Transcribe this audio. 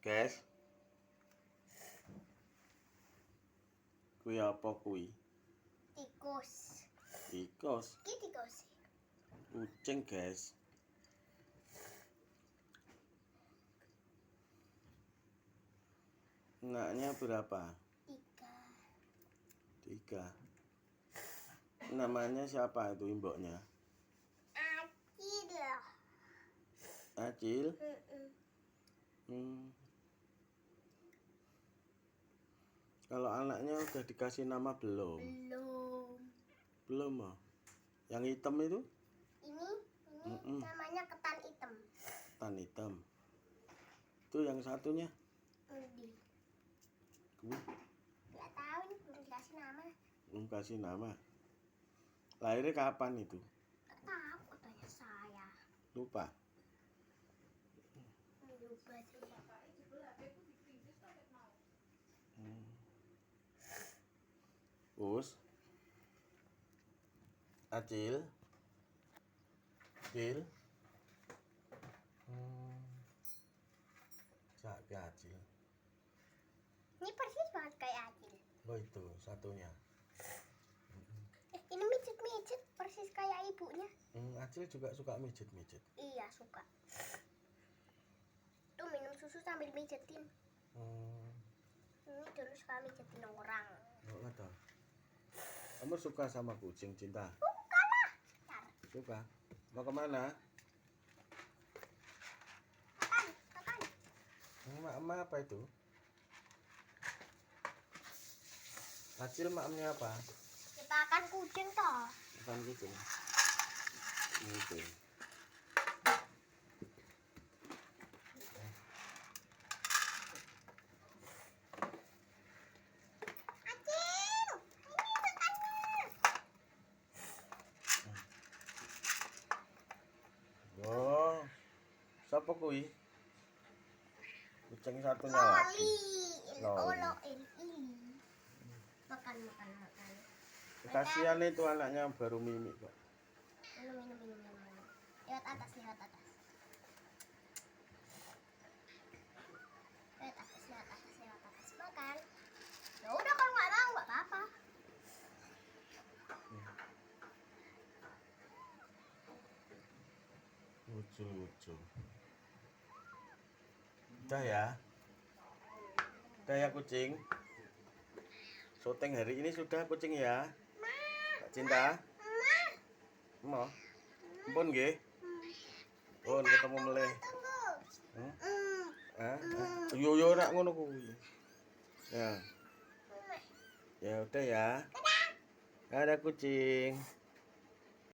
Guys, kuwi apa kuwi? Tikus. Tikus. Iki tikus. Kucing, guys. Anaknya berapa? 3. Namanya siapa itu imboknya? Acil. Acil? Kalau anaknya udah dikasih nama belum? Belum oh. Yang hitam itu? Ini namanya ketan hitam. Ketan hitam. Itu yang satunya? Nggak tahu, ini belum dikasih nama. Belum kasih nama. Lahirnya kapan itu? Nggak tahu, katanya saya. Lupa. Lupa sih. Us. Acil. Acil. Cak Acil. Ini persis banget kayak Acil. Oh itu satunya. Ini mijet-mijet persis kayak ibunya. Acil juga suka mijet-mijet. Iya, suka. Tuh minum susu sambil mijetin. Ini dulu suka mijetin orang. Oh, nggak tahu. Kamu suka sama kucing, Cinta? Suka lah. Suka. Mau kemana? Makan. Emak apa itu? Acil maknya apa? Kita akan kucing toh. Bukan kucing. Itu. Acil, ini makannya. Oh, siapa kui? Kucing satunya lagi. Loli. Makan. Kasihan itu anaknya baru mimik kok. Minum. Lewat atas. Lewat atas. Makan. Ya udah, kalau nggak mau nggak apa-apa. Lucu. Udah ya. Udah ya kucing. Syuting hari ini sudah kucing ya. Kak Cinta. Mau? Ampun nggih. Pun ketemu meleh. Yo nak ngono kuwi. Ya. Ya udah ya. Ada kucing.